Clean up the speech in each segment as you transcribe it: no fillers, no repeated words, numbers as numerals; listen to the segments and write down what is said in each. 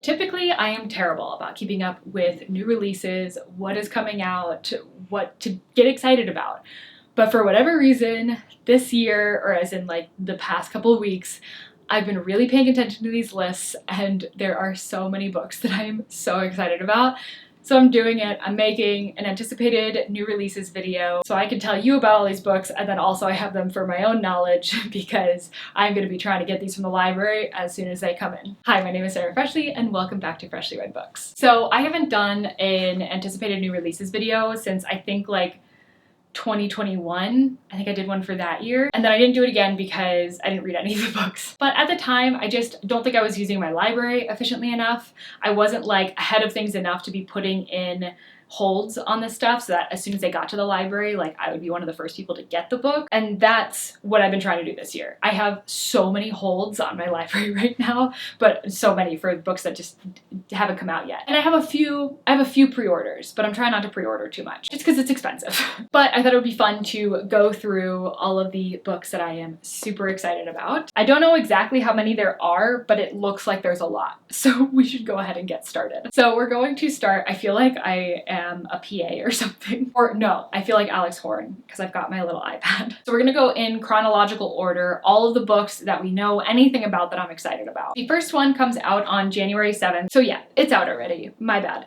Typically, I am terrible about keeping up with new releases, what is coming out, what to get excited about. But for whatever reason, this year, or as in like the past couple of weeks, I've been really paying attention to these lists, and there are so many books that I am so excited about. So I'm doing it. I'm making an anticipated new releases video so I can tell you about all these books, and then also I have them for my own knowledge because I'm going to be trying to get these from the library as soon as they come in. Hi, my name is Sarah Freshly and welcome back to Freshly Read Books. So I haven't done an anticipated new releases video since I think like 2021. I think I did one for that year, and then I didn't do it again because I didn't read any of the books. But at the time, I just don't think I was using my library efficiently enough. I wasn't like ahead of things enough to be putting in holds on this stuff so that as soon as they got to the library, like I would be one of the first people to get the book. And that's what I've been trying to do this year. I have so many holds on my library right now, but so many for books that just haven't come out yet. And I have a few pre-orders, but I'm trying not to pre-order too much just because it's expensive. But I thought it would be fun to go through all of the books that I am super excited about. I don't know exactly how many there are, but it looks like there's a lot. So we should go ahead and get started. So we're going to start, I feel like I am a PA or something. Or no, I feel like Alex Horn because I've got my little iPad. So we're gonna go in chronological order, all of the books that we know anything about that I'm excited about. The first one comes out on January 7th. So yeah, it's out already, my bad.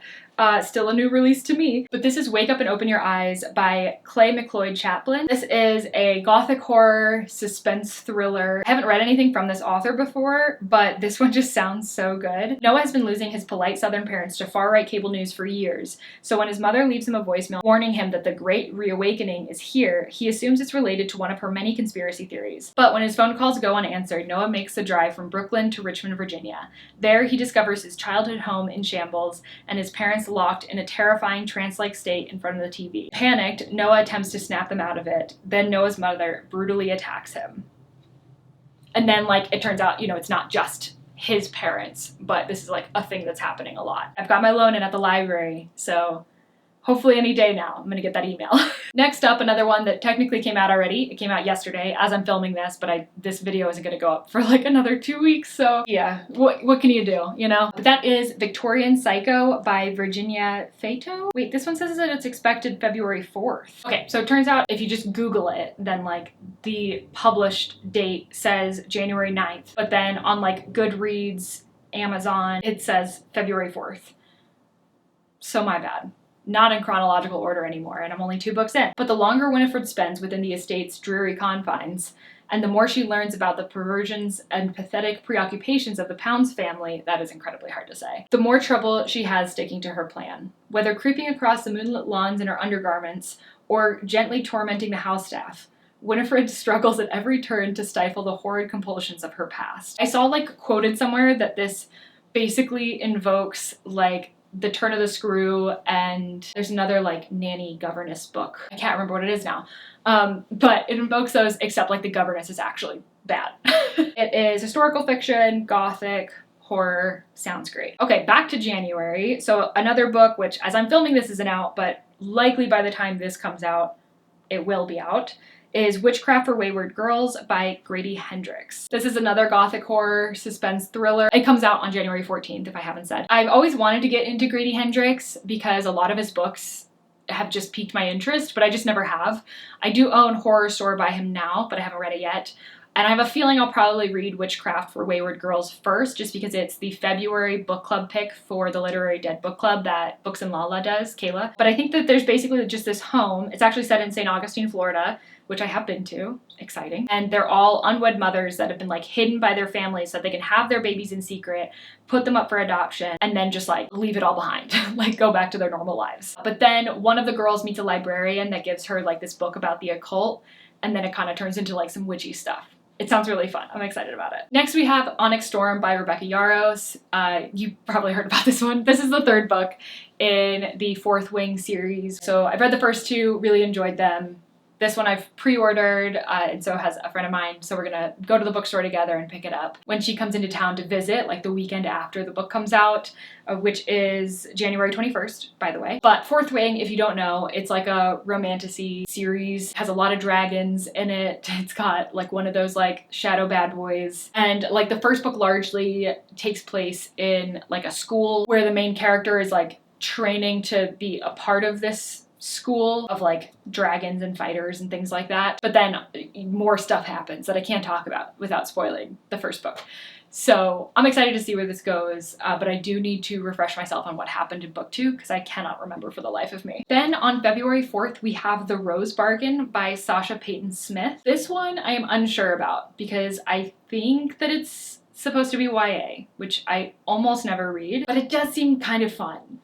Still a new release to me, but this is Wake Up and Open Your Eyes by Clay McLeod Chaplin. This is a gothic horror suspense thriller. I haven't read anything from this author before, but this one just sounds so good. Noah has been losing his polite southern parents to far-right cable news for years, so when his mother leaves him a voicemail warning him that the Great Reawakening is here, he assumes it's related to one of her many conspiracy theories. But when his phone calls go unanswered, Noah makes the drive from Brooklyn to Richmond, Virginia. There, he discovers his childhood home in shambles and his parents locked in a terrifying trance-like state in front of the TV. Panicked, Noah attempts to snap them out of it. Then Noah's mother brutally attacks him. And then, like, it turns out, it's not just his parents, but this is like a thing that's happening a lot. I've got my loan in at the library, so hopefully any day now I'm gonna get that email. Next up, another one that technically came out already. It came out yesterday as I'm filming this, but this video isn't gonna go up for like another 2 weeks, so yeah, what can you do, But that is Victorian Psycho by Virginia Fato. Wait, this one says that it's expected February 4th. Okay, so it turns out if you just Google it, then like the published date says January 9th, but then on like Goodreads, Amazon, it says February 4th. So my bad. Not in chronological order anymore, and I'm only 2 books in. But the longer Winifred spends within the estate's dreary confines, and the more she learns about the perversions and pathetic preoccupations of the Pounds family, that is incredibly hard to say, the more trouble she has sticking to her plan. Whether creeping across the moonlit lawns in her undergarments, or gently tormenting the house staff, Winifred struggles at every turn to stifle the horrid compulsions of her past. I saw like quoted somewhere that this basically invokes like The Turn of the Screw, and there's another like nanny governess book. I can't remember what it is now. But it invokes those, except like the governess is actually bad. It is historical fiction, gothic, horror, sounds great. Okay, back to January. So another book, which as I'm filming this isn't out, but likely by the time this comes out, it will be out, is Witchcraft for Wayward Girls by Grady Hendrix. This is another gothic horror suspense thriller. It comes out on January 14th, if I haven't said. I've always wanted to get into Grady Hendrix because a lot of his books have just piqued my interest, but I just never have. I do own Horror Store by him now, but I haven't read it yet. And I have a feeling I'll probably read Witchcraft for Wayward Girls first, just because it's the February book club pick for the Literary Dead book club that Books and Lala does, Kayla. But I think that there's basically just this home. It's actually set in St. Augustine, Florida, which I have been to. Exciting. And they're all unwed mothers that have been like hidden by their families so they can have their babies in secret, put them up for adoption, and then just like leave it all behind, like go back to their normal lives. But then one of the girls meets a librarian that gives her like this book about the occult, and then it kind of turns into like some witchy stuff. It sounds really fun. I'm excited about it. Next we have Onyx Storm by Rebecca Yarros. You probably heard about this one. This is the 3rd book in the Fourth Wing series. So I've read the first 2, really enjoyed them. This one I've pre-ordered, and so has a friend of mine, so we're gonna go to the bookstore together and pick it up when she comes into town to visit, like the weekend after the book comes out, which is January 21st, by the way. But Fourth Wing, if you don't know, it's like a romantasy series, has a lot of dragons in it. It's got like one of those like shadow bad boys, and like the first book largely takes place in like a school where the main character is like training to be a part of this school of like dragons and fighters and things like that. But then more stuff happens that I can't talk about without spoiling the first book. So I'm excited to see where this goes, but I do need to refresh myself on what happened in book 2 because I cannot remember for the life of me. Then on February 4th, we have The Rose Bargain by Sasha Payton Smith. This one I am unsure about because I think that it's supposed to be YA, which I almost never read, but it does seem kind of fun.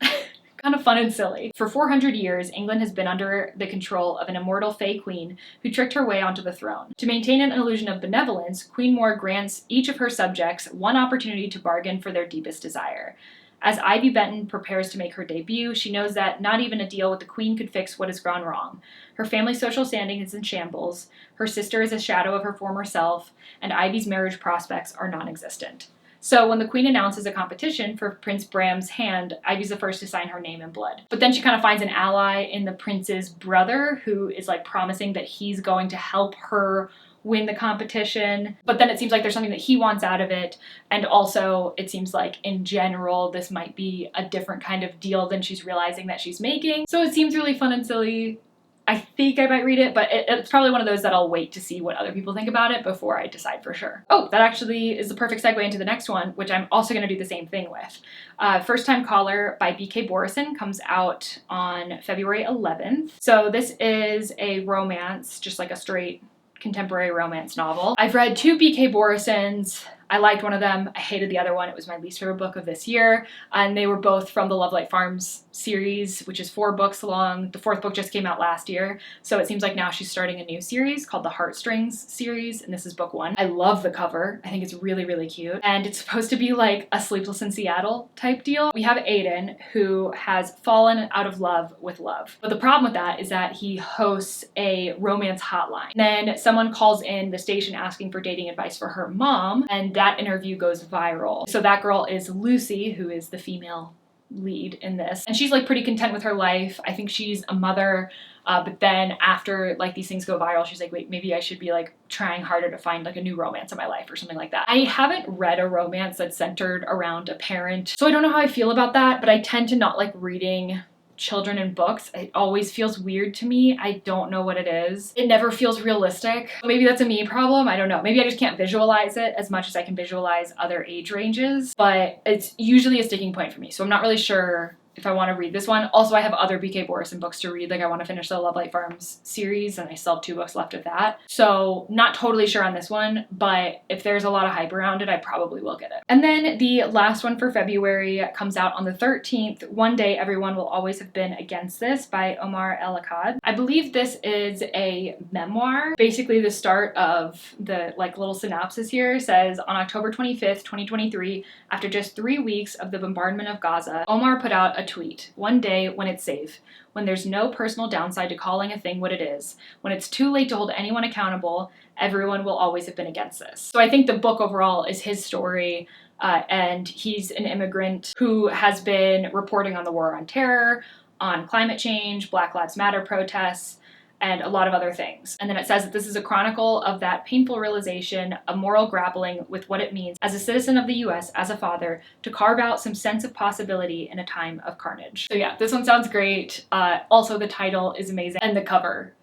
Kind of fun and silly. For 400 years, England has been under the control of an immortal Fey queen who tricked her way onto the throne. To maintain an illusion of benevolence, Queen Moore grants each of her subjects one opportunity to bargain for their deepest desire. As Ivy Benton prepares to make her debut, she knows that not even a deal with the Queen could fix what has gone wrong. Her family's social standing is in shambles, her sister is a shadow of her former self, and Ivy's marriage prospects are non-existent. So when the Queen announces a competition for Prince Bram's hand, Ivy's the first to sign her name in blood. But then she kind of finds an ally in the prince's brother who is like promising that he's going to help her win the competition. But then it seems like there's something that he wants out of it. And also it seems like in general, this might be a different kind of deal than she's realizing that she's making. So it seems really fun and silly. I think I might read it, but it's probably one of those that I'll wait to see what other people think about it before I decide for sure. Oh, that actually is the perfect segue into the next one, which I'm also going to do the same thing with. First Time Caller by B.K. Borison comes out on February 11th. So this is a romance, just like a straight contemporary romance novel. I've read 2 B.K. Borisons. I liked one of them. I hated the other one. It was my least favorite book of this year. And they were both from the Love Light Farms series, which is 4 books long. The 4th book just came out last year. So it seems like now she's starting a new series called the Heartstrings series. And this is book 1. I love the cover. I think it's really, really cute. And it's supposed to be like a Sleepless in Seattle type deal. We have Aiden who has fallen out of love with love. But the problem with that is that he hosts a romance hotline. Then someone calls in the station asking for dating advice for her mom. And that interview goes viral. So that girl is Lucy, who is the female lead in this. And she's like pretty content with her life. I think she's a mother, but then after like these things go viral, she's like, wait, maybe I should be like trying harder to find like a new romance in my life or something like that. I haven't read a romance that's centered around a parent, so I don't know how I feel about that, but I tend to not like reading children in books. It always feels weird to me. I don't know what it is. It never feels realistic. Maybe that's a me problem. I don't know. Maybe I just can't visualize it as much as I can visualize other age ranges, but it's usually a sticking point for me. So I'm not really sure if I want to read this one. Also, I have other B.K. Borison books to read. Like I want to finish the Love Light Farms series and I still have 2 books left of that. So not totally sure on this one, but if there's a lot of hype around it, I probably will get it. And then the last one for February comes out on the 13th. One Day Everyone Will Always Have Been Against This by Omar El Akkad. I believe this is a memoir. Basically the start of the like little synopsis here says, on October 25th, 2023, after just 3 weeks of the bombardment of Gaza, Omar put out a tweet. One day when it's safe, when there's no personal downside to calling a thing what it is, when it's too late to hold anyone accountable, everyone will always have been against this. So I think the book overall is his story, and he's an immigrant who has been reporting on the war on terror, on climate change, Black Lives Matter protests, and a lot of other things. And then it says that this is a chronicle of that painful realization, a moral grappling with what it means as a citizen of the US, as a father, to carve out some sense of possibility in a time of carnage. So yeah, this one sounds great. Also, the title is amazing, and the cover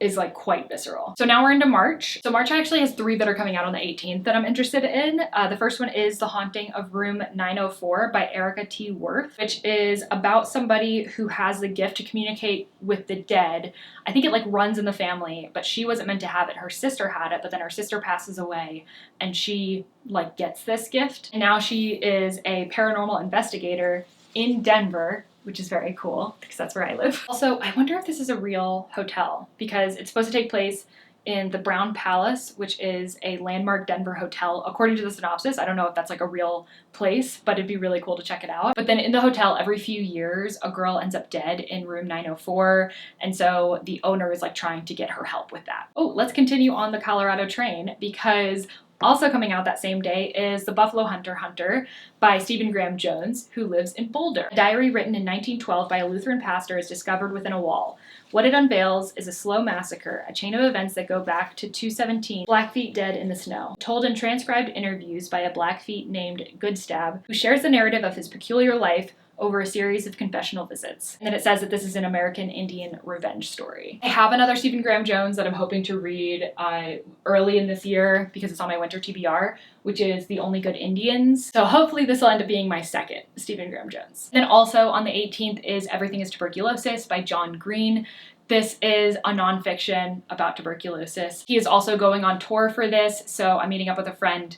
is like quite visceral. So now we're into March. So March actually has 3 that are coming out on the 18th that I'm interested in. The first one is The Haunting of Room 904 by Erica T. Worth, which is about somebody who has the gift to communicate with the dead. I think it like runs in the family, but she wasn't meant to have it. Her sister had it, but then her sister passes away and she like gets this gift. And now she is a paranormal investigator in Denver, which is very cool because that's where I live. Also, I wonder if this is a real hotel because it's supposed to take place in the Brown Palace, which is a landmark Denver hotel. According to the synopsis, I don't know if that's like a real place, but it'd be really cool to check it out. But then in the hotel, every few years, a girl ends up dead in room 904. And so the owner is like trying to get her help with that. Oh, let's continue on the Colorado train, because also coming out that same day is The Buffalo Hunter by Stephen Graham Jones, who lives in Boulder. A diary written in 1912 by a Lutheran pastor is discovered within a wall. What it unveils is a slow massacre, a chain of events that go back to 217, Blackfeet dead in the snow, told in transcribed interviews by a Blackfeet named Goodstab, who shares the narrative of his peculiar life over a series of confessional visits. And then it says that this is an American Indian revenge story. I have another Stephen Graham Jones that I'm hoping to read early in this year because it's on my winter TBR, which is The Only Good Indians. So hopefully this will end up being my second Stephen Graham Jones. Then also on the 18th is Everything is Tuberculosis by John Green. This is a nonfiction about tuberculosis. He is also going on tour for this, so I'm meeting up with a friend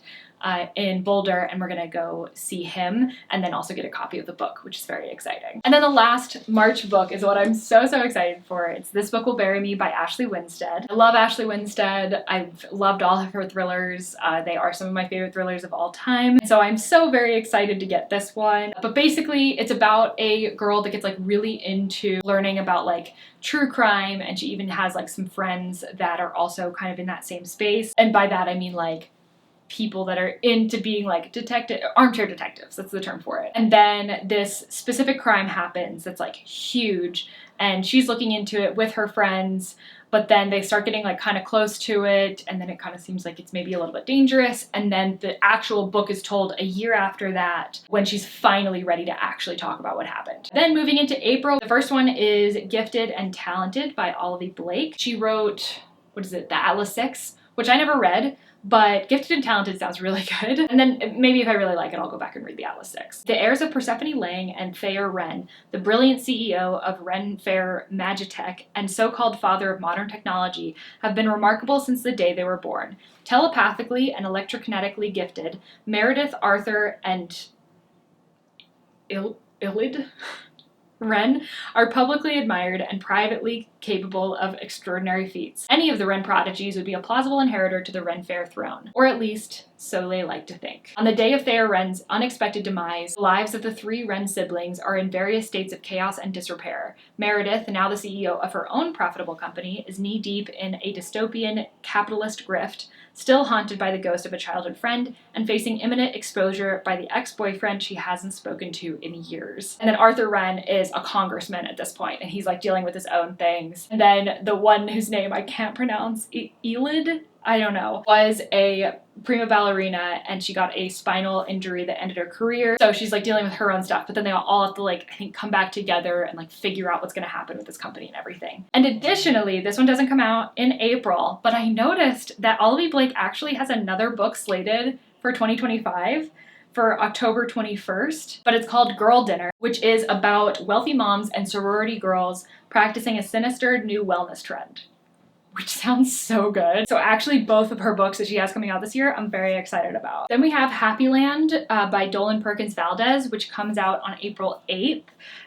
in Boulder, and we're gonna go see him and then also get a copy of the book, which is very exciting. And then the last March book is what I'm so excited for. It's This Book Will Bury Me by Ashley Winstead. I love Ashley Winstead. I've loved all of her thrillers. They are some of my favorite thrillers of all time. So I'm so very excited to get this one. But basically it's about a girl that gets like really into learning about like true crime, and she even has like some friends that are also kind of in that same space. And by that I mean like people that are into being like armchair detectives, that's the term for it. And then this specific crime happens that's like huge, and she's looking into it with her friends, but then they start getting like kind of close to it, and then it kind of seems like it's maybe a little bit dangerous, and then the actual book is told a year after that, when she's finally ready to actually talk about what happened. Then moving into April, the first one is Gifted and Talented by Olivia Blake. She wrote, The Atlas Six, which I never read, but Gifted and Talented sounds really good. And then maybe if I really like it, I'll go back and read the Atlas Six. The heirs of Persephone Lang and Thayer Wren, the brilliant CEO of Ren Fair Magitech and so-called father of modern technology, have been remarkable since the day they were born. Telepathically and electrokinetically gifted, Meredith, Arthur, and Ilid Wren are publicly admired and privately capable of extraordinary feats. Any of the Wren prodigies would be a plausible inheritor to the Wren Fair throne, or at least so they like to think. On the day of Thayer Wren's unexpected demise, the lives of the three Wren siblings are in various states of chaos and disrepair. Meredith, now the CEO of her own profitable company, is knee-deep in a dystopian capitalist grift, still haunted by the ghost of a childhood friend, and facing imminent exposure by the ex-boyfriend she hasn't spoken to in years. And then Arthur Wren is a congressman at this point, and he's like dealing with his own things. And then the one whose name I can't pronounce, Elid, I don't know, was a prima ballerina, and she got a spinal injury that ended her career. So she's like dealing with her own stuff, but then they all have to like, I think, come back together and like figure out what's gonna happen with this company and everything. And additionally, this one doesn't come out in April, but I noticed that Olivia Blake actually has another book slated for 2025 for October 21st, but it's called Girl Dinner, which is about wealthy moms and sorority girls practicing a sinister new wellness trend, which sounds so good. So actually both of her books that she has coming out this year, I'm very excited about. Then we have Happy Land by Dolan Perkins Valdez, which comes out on April 8th.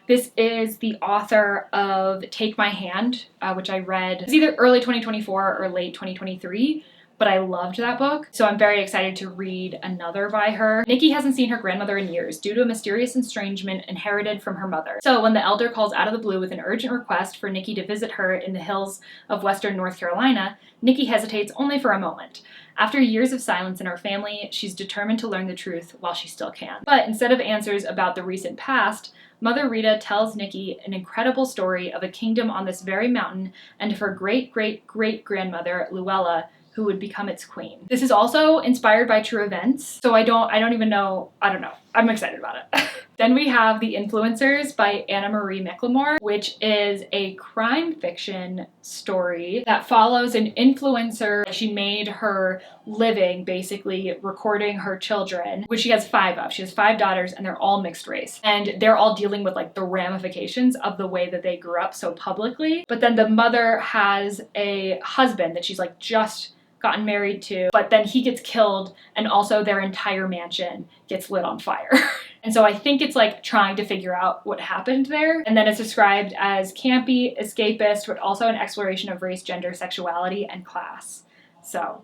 This is the author of Take My Hand, which I read, it's either early 2024 or late 2023. But I loved that book, so I'm very excited to read another by her. Nikki hasn't seen her grandmother in years due to a mysterious estrangement inherited from her mother. So when the elder calls out of the blue with an urgent request for Nikki to visit her in the hills of western North Carolina, Nikki hesitates only for a moment. After years of silence in her family, she's determined to learn the truth while she still can. But instead of answers about the recent past, Mother Rita tells Nikki an incredible story of a kingdom on this very mountain and of her great-great-great-grandmother, Luella, who would become its queen. This is also inspired by true events, so I don't even know, I don't know. I'm excited about it. Then we have The Influencers by Anna Marie McLemore, which is a crime fiction story that follows an influencer. She made her living basically recording her children, which she has 5 of. She has 5 daughters, and they're all mixed race. And they're all dealing with like the ramifications of the way that they grew up so publicly. But then the mother has a husband that she's like just gotten married to, but then he gets killed and also their entire mansion gets lit on fire. And so I think it's like trying to figure out what happened there. And then it's described as campy, escapist, but also an exploration of race, gender, sexuality, and class. So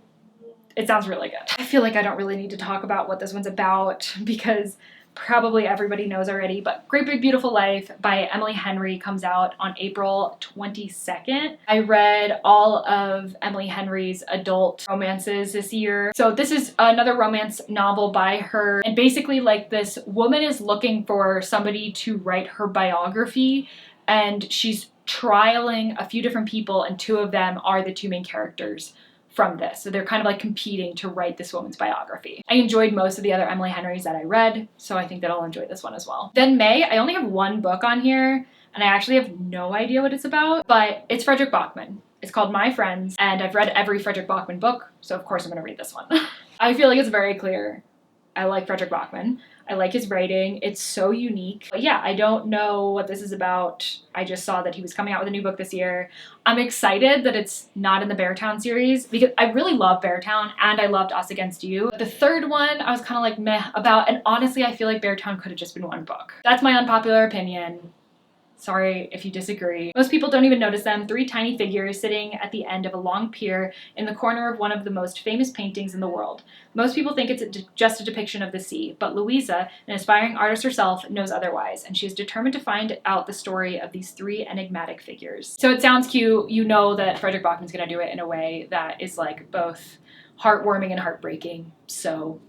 it sounds really good. I feel like I don't really need to talk about what this one's about because probably everybody knows already, but Great Big Beautiful Life by Emily Henry comes out on April 22nd. I read all of Emily Henry's adult romances this year. So this is another romance novel by her. And basically like this woman is looking for somebody to write her biography, and she's trialing a few different people, and two of them are the two main characters from this. So they're kind of like competing to write this woman's biography. I enjoyed most of the other Emily Henrys that I read, so I think that I'll enjoy this one as well. Then May, I only have one book on here, and I actually have no idea what it's about, but it's Frederick Bachman. It's called My Friends, and I've read every Frederick Bachman book, so of course I'm gonna read this one. I feel like it's very clear. I like Frederick Bachman. I like his writing. It's so unique. But yeah, I don't know what this is about. I just saw that he was coming out with a new book this year. I'm excited that it's not in the Beartown series because I really love Beartown and I loved Us Against You. The third one, I was kind of like meh about, and honestly, I feel like Beartown could have just been one book. That's my unpopular opinion. Sorry if you disagree. Most people don't even notice them. Three tiny figures sitting at the end of a long pier in the corner of one of the most famous paintings in the world. Most people think it's just a depiction of the sea, but Louisa, an aspiring artist herself, knows otherwise, and she is determined to find out the story of these three enigmatic figures. So it sounds cute. You know that Frederick Bachman's gonna do it in a way that is like both heartwarming and heartbreaking, so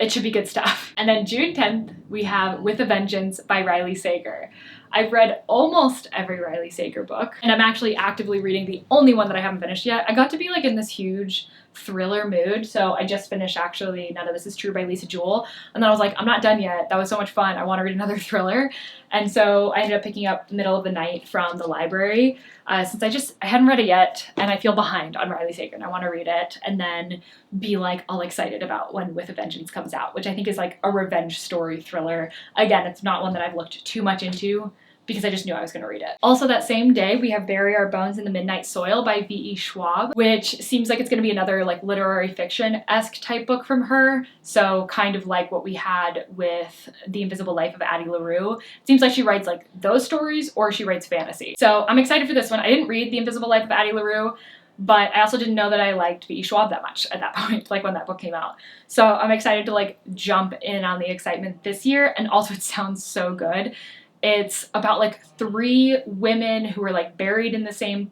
it should be good stuff. And then June 10th, we have With a Vengeance by Riley Sager. I've read almost every Riley Sager book, and I'm actually actively reading the only one that I haven't finished yet. I got to be like in this huge thriller mood, so I just finished actually None of This Is True by Lisa Jewell, and then I was like, I'm not done yet. That was so much fun. I want to read another thriller. And so I ended up picking up Middle of the Night from the library since I hadn't read it yet, and I feel behind on Riley Sager, and I want to read it and then be like all excited about when With a Vengeance comes out, which I think is like a revenge story thriller. Again, it's not one that I've looked too much into because I just knew I was going to read it. Also that same day, we have Bury Our Bones in the Midnight Soil by V.E. Schwab, which seems like it's going to be another like literary fiction-esque type book from her. So kind of like what we had with The Invisible Life of Addie LaRue. It seems like she writes like those stories or she writes fantasy. So I'm excited for this one. I didn't read The Invisible Life of Addie LaRue, but I also didn't know that I liked V.E. Schwab that much at that point, like when that book came out. So I'm excited to like jump in on the excitement this year, and also it sounds so good. It's about like three women who are like buried in the same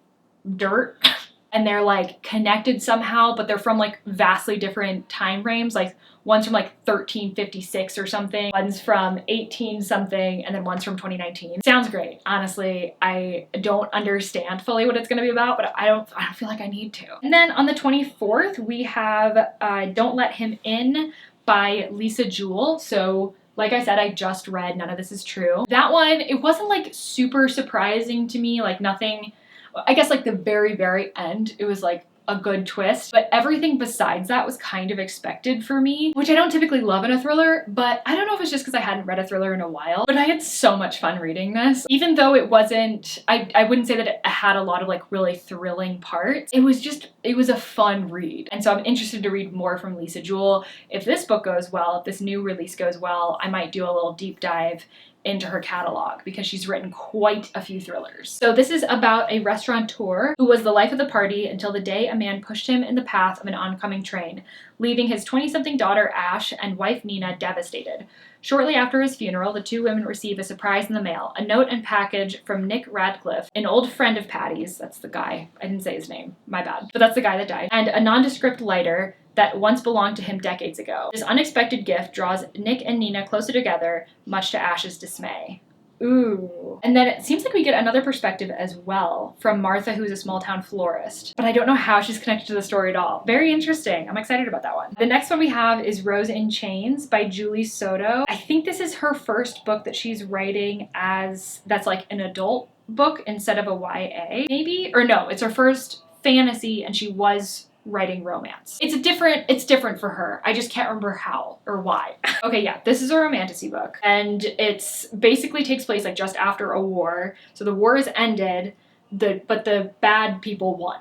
dirt and they're like connected somehow, but they're from like vastly different time frames. Like one's from like 1356 or something, one's from 18 something, and then one's from 2019. Sounds great. Honestly, I don't understand fully what it's going to be about, but I don't feel like I need to. And then on the 24th, we have Don't Let Him In by Lisa Jewell. So like I said, I just read None of This Is True. That one, it wasn't like super surprising to me, like nothing, I guess like the very, very end, it was like a good twist, but everything besides that was kind of expected for me, which I don't typically love in a thriller, but I don't know if it's just because I hadn't read a thriller in a while, but I had so much fun reading this. Even though it wasn't, I wouldn't say that it had a lot of like really thrilling parts, it was a fun read. And so I'm interested to read more from Lisa Jewell. If this book goes well, if this new release goes well, I might do a little deep dive into her catalog because she's written quite a few thrillers. So this is about a restaurateur who was the life of the party until the day a man pushed him in the path of an oncoming train, leaving his 20-something daughter Ash and wife Nina devastated. Shortly after his funeral, the two women receive a surprise in the mail, a note and package from Nick Radcliffe, an old friend of Patty's, that's the guy, I didn't say his name, my bad, but that's the guy that died, and a nondescript lighter that once belonged to him decades ago. This unexpected gift draws Nick and Nina closer together, much to Ash's dismay. Ooh. And then it seems like we get another perspective as well from Martha, who's a small town florist, but I don't know how she's connected to the story at all. Very interesting. I'm excited about that one. The next one we have is Rose in Chains by Julie Soto. I think this is her first book that she's writing that's like an adult book instead of a YA, maybe? Or no, it's her first fantasy and she was writing romance. It's different for her. I just can't remember how or why. Okay, yeah, this is a romantasy book, and it's basically takes place like just after a war. So the war is ended, but the bad people won.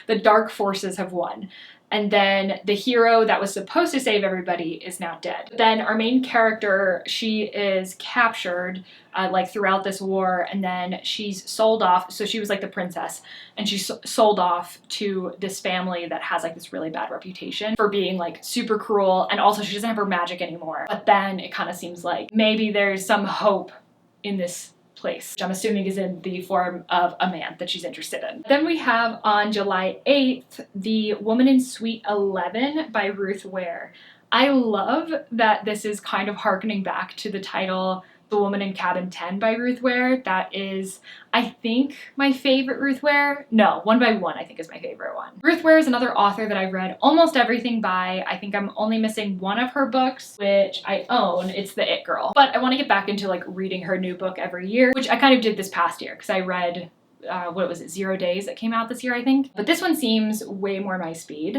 The dark forces have won. And then the hero that was supposed to save everybody is now dead. Then our main character, she is captured like throughout this war, and then she's sold off. So she was like the princess, and she's sold off to this family that has like this really bad reputation for being like super cruel, and also she doesn't have her magic anymore. But then it kind of seems like maybe there's some hope in this place, which I'm assuming is in the form of a man that she's interested in. Then we have on July 8th, The Woman in Suite 11 by Ruth Ware. I love that this is kind of harkening back to the title The Woman in Cabin 10 by Ruth Ware. That is, I think, my favorite Ruth Ware. No, One by One I think is my favorite one. Ruth Ware is another author that I've read almost everything by. I think I'm only missing one of her books, which I own. It's The It Girl. But I want to get back into like reading her new book every year, which I kind of did this past year because I read, what was it, 0 Days that came out this year, I think. But this one seems way more my speed.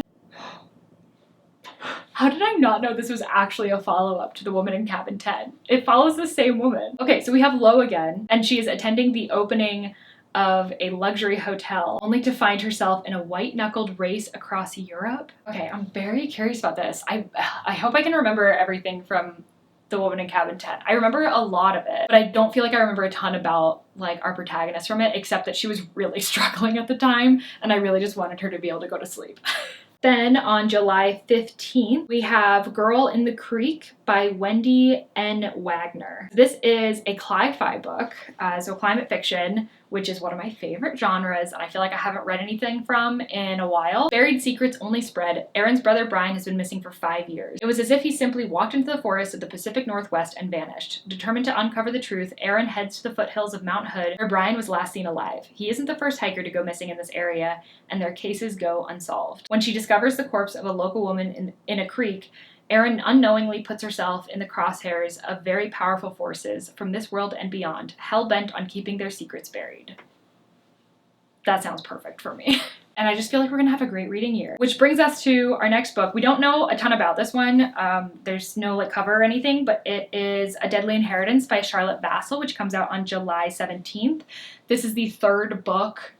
How did I not know this was actually a follow-up to The Woman in Cabin 10? It follows the same woman. Okay, so we have Lo again, and she is attending the opening of a luxury hotel, only to find herself in a white-knuckled race across Europe. Okay, I'm very curious about this. I hope I can remember everything from The Woman in Cabin 10. I remember a lot of it, but I don't feel like I remember a ton about like our protagonist from it, except that she was really struggling at the time, and I really just wanted her to be able to go to sleep. Then on July 15th, we have Girl in the Creek by Wendy N. Wagner. This is a cli-fi book, so climate fiction, which is one of my favorite genres, and I feel like I haven't read anything from in a while. Buried secrets only spread. Aaron's brother Brian has been missing for 5 years. It was as if he simply walked into the forest of the Pacific Northwest and vanished. Determined to uncover the truth, Aaron heads to the foothills of Mount Hood, where Brian was last seen alive. He isn't the first hiker to go missing in this area, and their cases go unsolved. When she discovers the corpse of a local woman in a creek, Erin unknowingly puts herself in the crosshairs of very powerful forces from this world and beyond, hell-bent on keeping their secrets buried. That sounds perfect for me. And I just feel like we're gonna have a great reading year. Which brings us to our next book. We don't know a ton about this one. There's no like cover or anything, but it is A Deadly Inheritance by Charlotte Vassell, which comes out on July 17th. This is the third book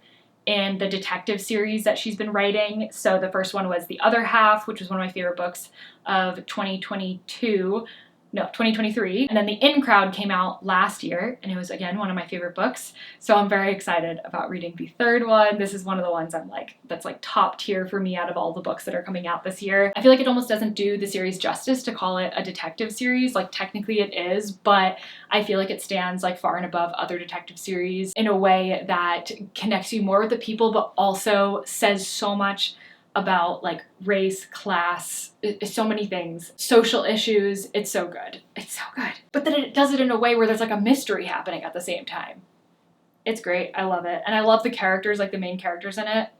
in the detective series that she's been writing. So the first one was The Other Half, which was one of my favorite books of 2023. And then The In Crowd came out last year, and it was, again, one of my favorite books. So I'm very excited about reading the third one. This is one of the ones I'm like, that's like top tier for me out of all the books that are coming out this year. I feel like it almost doesn't do the series justice to call it a detective series. Like, technically it is, but I feel like it stands like far and above other detective series in a way that connects you more with the people, but also says so much about like race, class, so many things, social issues. It's so good. It's so good. But then it does it in a way where there's like a mystery happening at the same time. It's great. I love it. And I love the characters, like the main characters in it.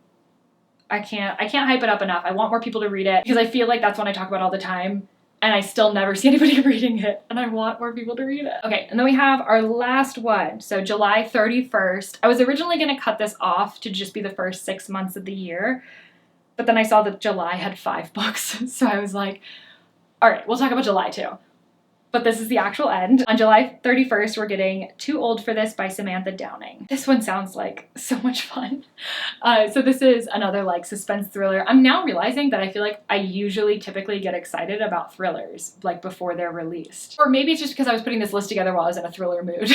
I can't hype it up enough. I want more people to read it because I feel like that's one I talk about all the time, and I still never see anybody reading it, and I want more people to read it. Okay, and then we have our last one. So July 31st. I was originally gonna cut this off to just be the first 6 months of the year, but then I saw that July had 5 books, so I was like, all right, we'll talk about July too. But this is the actual end. On July 31st, we're getting Too Old for This by Samantha Downing. This one sounds like so much fun. So this is another like suspense thriller. I'm now realizing that I feel like I typically get excited about thrillers like before they're released. Or maybe it's just because I was putting this list together while I was in a thriller mood.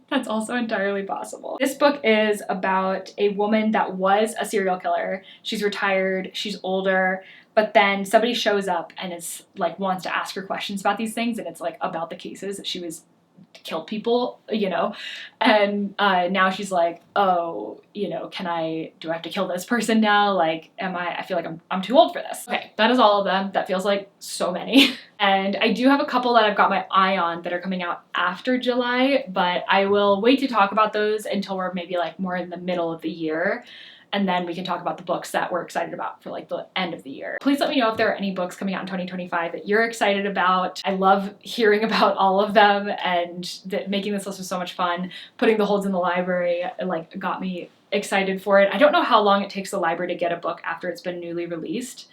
That's also entirely possible. This book is about a woman that was a serial killer. She's retired, she's older, but then somebody shows up and it's like wants to ask her questions about these things, and it's like about the cases that she was killed people, you know, and now she's like, oh, you know, do I have to kill this person now? Like, I feel like I'm too old for this. Okay, that is all of them. That feels like so many. And I do have a couple that I've got my eye on that are coming out after July, but I will wait to talk about those until we're maybe like more in the middle of the year. And then we can talk about the books that we're excited about for like the end of the year. Please let me know if there are any books coming out in 2025 that you're excited about. I love hearing about all of them, and making this list was so much fun. Putting the holds in the library like got me excited for it. I don't know how long it takes the library to get a book after it's been newly released,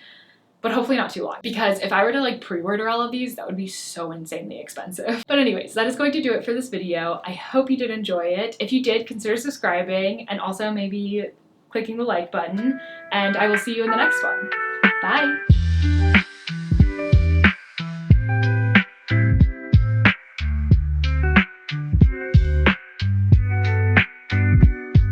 but hopefully not too long, because if I were to like pre-order all of these, that would be so insanely expensive. But anyways, that is going to do it for this video. I hope you did enjoy it. If you did, consider subscribing, and also maybe clicking the like button, and I will see you in the next one. Bye!